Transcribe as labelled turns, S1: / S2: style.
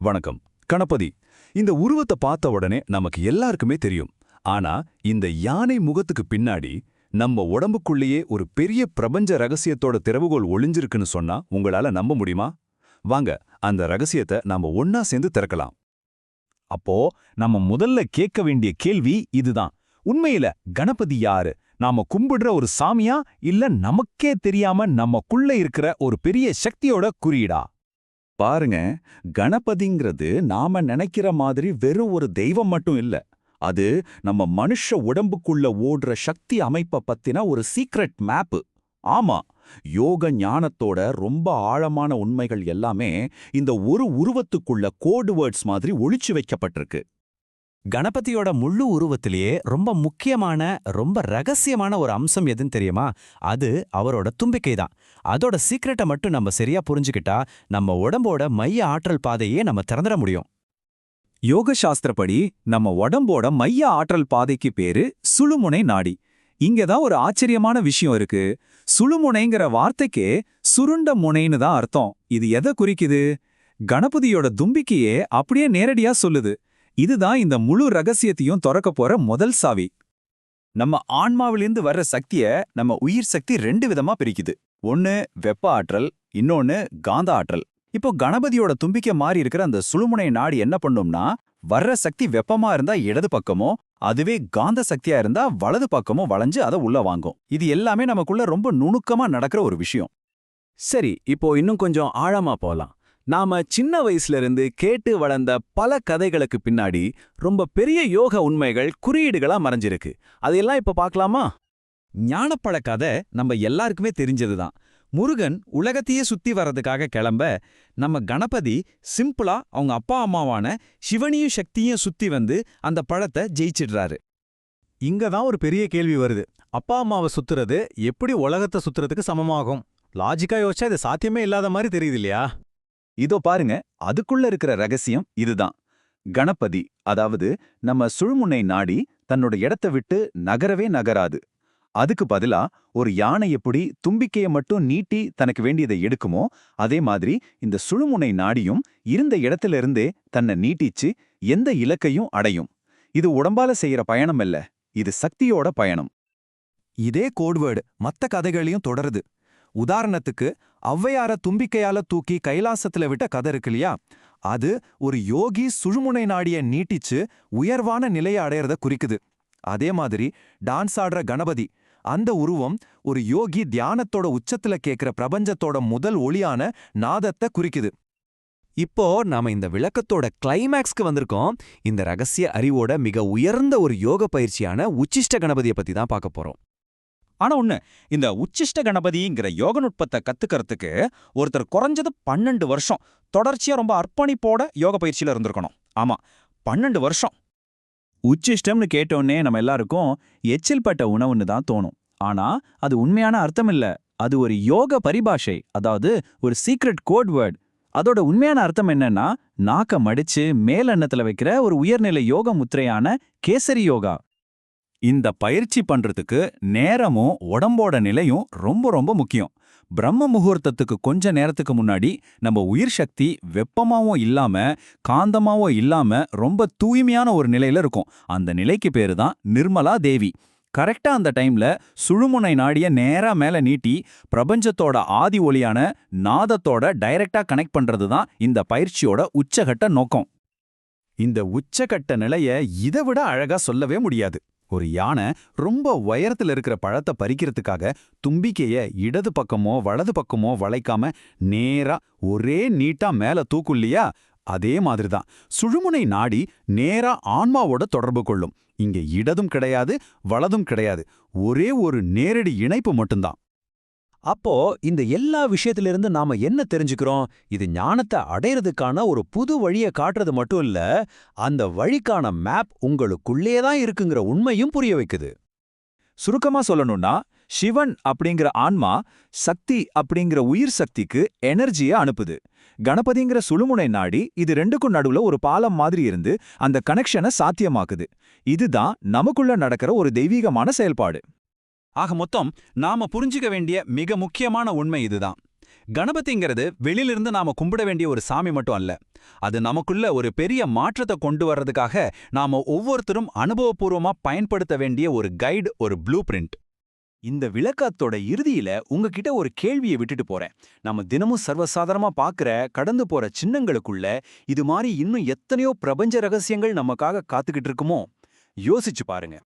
S1: வணக்கம். கணபதி. இந்த உருவத்தை பார்த்த உடனே நமக்கு எல்லாருக்குமே தெரியும். ஆனா இந்த யானை முகத்துக்கு பின்னாடி நம்ம உடம்புக்குள்ளேயே ஒரு பெரிய பிரபஞ்ச ரகசியத்தோட திறவுகோல் ஒளிஞ்சிருக்குன்னு சொன்னா உங்களால நம்ப முடியுமா? வாங்க, அந்த ரகசியத்தை நாம ஒன்னா சேர்ந்து திறக்கலாம்.
S2: அப்போ நம்ம முதல்ல கேட்க வேண்டிய கேள்வி இதுதான். உண்மையில கணபதி யாரு? நாம கும்பிடுற ஒரு சாமியா, இல்ல நமக்கே தெரியாம நமக்குள்ள இருக்கிற ஒரு பெரிய சக்தியோட குறியீடா?
S3: பாருங்க, கணபதிங்கிறது நாம நினைக்கிற மாதிரி வெறும் ஒரு தெய்வம் மட்டும் இல்ல. அது நம்ம மனுஷ உடம்புக்குள்ள ஓடுற சக்தி அமைப்ப பத்தின ஒரு சீக்ரெட் மேப்பு. ஆமா, யோக ஞானத்தோட ரொம்ப ஆழமான உண்மைகள் எல்லாமே இந்த ஒரு உருவத்துக்குள்ள கோடு வேர்ட்ஸ் மாதிரி ஒளிச்சு வைக்கப்பட்டிருக்கு.
S4: கணபதியோட முழு உருவத்திலேயே ரொம்ப முக்கியமான ரொம்ப ரகசியமான ஒரு அம்சம் எதுன்னு தெரியுமா? அது அவரோட தும்பிக்கை தான். அதோட சீக்ரெட்டை மட்டும் நம்ம சரியா புரிஞ்சுக்கிட்டா நம்ம உடம்போட மைய ஆற்றல் பாதையே நம்ம திறந்துட முடியும்.
S2: யோக சாஸ்திரப்படி நம்ம உடம்போட மைய ஆற்றல் பாதைக்கு பேரு சுழுமுனை நாடி. இங்கதான் ஒரு ஆச்சரியமான விஷயம் இருக்கு. சுழுமுனைங்கிற வார்த்தைக்கே சுருண்ட முனைன்னு தான் அர்த்தம். இது எதை குறிக்குது? கணபதியோட தும்பிக்கையே அப்படியே நேரடியா சொல்லுது. இதுதான் இந்த முழு ரகசியத்தையும் திறக்க போற முதல் சாவி.
S3: நம்ம ஆன்மாவிலிருந்து வர்ற சக்திய நம்ம உயிர் சக்தி 2 விதமா பிரிக்குது. ஒன்னு வெப்ப ஆற்றல், இன்னொன்னு காந்த ஆற்றல். இப்போ கணபதியோட தும்பிக்கை மாறி இருக்கிற அந்த சுழுமுனை நாடி என்ன பண்ணும்னா, வர்ற சக்தி வெப்பமா இருந்தா இடது பக்கமோ, அதுவே காந்த சக்தியா இருந்தா வலது பக்கமோ வளைஞ்சு அதை உள்ள வாங்கும். இது எல்லாமே நமக்குள்ள ரொம்ப நுணுக்கமா நடக்கிற ஒரு விஷயம்.
S5: சரி, இப்போ இன்னும் கொஞ்சம் ஆழமா போலாம். நாம சின்ன வயசுல இருந்து கேட்டு வளர்ந்த பல கதைகளுக்கு பின்னாடி ரொம்ப பெரிய யோக உண்மைகள் குறியீடுகளா மறைஞ்சிருக்கு. அதையெல்லாம் இப்ப பார்க்கலாமா?
S4: ஞானப்பழ கதை நம்ம எல்லாருக்குமே தெரிஞ்சதுதான். முருகன் உலகத்தையே சுத்தி வர்றதுக்காக கிளம்ப, நம்ம கணபதி சிம்பிளா அவங்க அப்பா அம்மாவான சிவனையும் சக்தியும் சுத்தி வந்து அந்த பழத்தை ஜெயிச்சிடுறாரு.
S6: இங்கதான் ஒரு பெரிய கேள்வி வருது. அப்பா அம்மாவை சுத்துறது எப்படி உலகத்தை சுத்துறதுக்கு சமமாகும்? லாஜிக்கா யோசிச்சா இது சாத்தியமே இல்லாத மாதிரி தெரியுது இல்லையா?
S3: இதோ பாருங்க, அதுக்குள்ள இருக்கிற ரகசியம் இதுதான். கணபதி, அதாவது நம்ம சுழுமுனை நாடி தன்னோட இடத்தை விட்டு நகரவே நகராது. அதுக்கு பதிலா ஒரு யானை எப்படி தும்பிக்கையை மட்டும் நீட்டி தனக்கு வேண்டியதை எடுக்குமோ, அதே மாதிரி இந்த சுழுமுனை நாடியும் இருந்த இடத்துல இருந்தே தன்னை நீட்டிச்சு எந்த இலக்கையும் அடையும். இது உடம்பால செய்யற பயணம் இல்ல, இது சக்தியோட பயணம்.
S7: இதே கோட்வேர்டு மத்த கதைகளையும் தொடருது. உதாரணத்துக்கு ஔவையார தும்பிக்கையால தூக்கி கைலாசத்துல விட்ட கதை இருக்கு இல்லையா? அது ஒரு யோகி சுழுமுனை நாடிய நீட்டிச்சு உயர்வான நிலையை அடையறத குறிக்குது. அதே மாதிரி டான்ஸ் ஆடுற கணபதி, அந்த உருவம் ஒரு யோகி தியானத்தோட உச்சத்துல கேட்கிற பிரபஞ்சத்தோட முதல் ஒளியான நாதத்தை குறிக்குது.
S4: இப்போ நாம இந்த விளக்கத்தோட கிளைமேக்ஸ்க்கு வந்திருக்கோம். இந்த ரகசிய அறிவோட மிக உயர்ந்த ஒரு யோக பயிற்சியான உச்சிஷ்ட கணபதியை பத்தி தான் பார்க்க போறோம்.
S2: ஆனா ஒண்ணு, இந்த உச்சிஷ்ட கணபதிங்கிற யோக நுட்பத்தை கத்துக்கிறதுக்கு ஒருத்தர் குறைஞ்சது 12 வருஷம் தொடர்ச்சியா ரொம்ப அர்ப்பணிப்போட யோக பயிற்சியில இருந்திருக்கணும். ஆமா, 12 வருஷம்.
S3: உச்சிஷ்டம்னு கேட்டோன்னே நம்ம எல்லாருக்கும் எச்சில் பட்ட உணவுன்னு தான் தோணும். ஆனா அது உண்மையான அர்த்தம் இல்ல. அது ஒரு யோக பரிபாஷை, அதாவது ஒரு சீக்ரெட் கோட் வேர்ட். அதோட உண்மையான அர்த்தம் என்னன்னா, நாக்க மடிச்சு மேலெண்ணத்துல வைக்கிற ஒரு உயர்நிலை யோக முத்திரையான கேசரி யோகா. இந்த பயிற்சி பண்றதுக்கு நேரமும் உடம்போட நிலையும் ரொம்ப ரொம்ப முக்கியம். பிரம்ம முகூர்த்தத்துக்கு கொஞ்ச நேரத்துக்கு முன்னாடி நம்ம உயிர் சக்தி வெப்பமாவும் இல்லாம காந்தமாவும் இல்லாம ரொம்ப தூய்மையான ஒரு நிலையில இருக்கும். அந்த நிலைக்கு பேரு தான் நிர்மலா தேவி. கரெக்டா அந்த டைம்ல சுழுமுனை நாடிய நேரா மேல நீட்டி பிரபஞ்சத்தோட ஆதி ஒளியான நாதத்தோட டைரக்டா கனெக்ட் பண்றது தான் இந்த பயிற்சியோட உச்சகட்ட நோக்கம். இந்த உச்சகட்ட நிலைய இதை விட அழகா சொல்லவே முடியாது. ஒரு யானை ரொம்ப உயரத்துல இருக்கிற பழத்தை பறிக்கிறதுக்காக தும்பிக்கைய இடது பக்கமோ வலது பக்கமோ வளைக்காம நேரா ஒரே நீட்டா மேல தூக்கும் இல்லையா? அதே மாதிரிதான் சுழுமுனை நாடி நேரா ஆன்மாவோட தொடர்பு கொள்ளும். இங்க இடதும் கிடையாது, வலதும் கிடையாது, ஒரே ஒரு நேரடி இணைப்பு மட்டும்தான்.
S5: அப்போ இந்த எல்லா விஷயத்திலிருந்து நாம என்ன தெரிஞ்சுக்கிறோம்? இது ஞானத்தை அடையறதுக்கான ஒரு புது வழியை காட்டுறது மட்டும் இல்ல, அந்த வழிக்கான மேப் உங்களுக்குள்ளே தான் இருக்குங்கிற உண்மையும் புரிய வைக்குது.
S2: சுருக்கமா சொல்லணும்னா, சிவன் அப்படிங்கிற ஆன்மா சக்தி அப்படிங்கிற உயிர் சக்திக்கு எனர்ஜியை அனுப்புது. கணபதிங்கிற சுழுமுனை நாடி இது ரெண்டுக்கும் நடுவுல ஒரு பாலம் மாதிரி இருந்து அந்த கனெக்ஷனை சாத்தியமாக்குது. இதுதான் நமக்குள்ள நடக்கிற ஒரு தெய்வீகமான செயல்பாடு. ஆக மொத்தம் நாம புரிஞ்சுக்க வேண்டிய மிக முக்கியமான உண்மை இதுதான். கணபதிங்கிறது வெளியிலிருந்து நாம கும்பிட வேண்டிய ஒரு சாமி மட்டும் அல்ல. அது நமக்குள்ள ஒரு பெரிய மாற்றத்தை கொண்டு வர்றதுக்காக நாம ஒவ்வொருத்தரும் அனுபவபூர்வமா பயன்படுத்த வேண்டிய ஒரு கைடு, ஒரு ப்ளூ பிரிண்ட். இந்த விளக்கத்தோட இறுதியில உங்ககிட்ட ஒரு கேள்வியை விட்டுட்டு போறேன். நம்ம தினமும் சர்வசாதாரணமா பார்க்கிற கடந்து போற சின்னங்களுக்குள்ள இது மாதிரி இன்னும் எத்தனையோ பிரபஞ்ச ரகசியங்கள் நமக்காக காத்துக்கிட்டு இருக்குமோ? யோசிச்சு பாருங்க.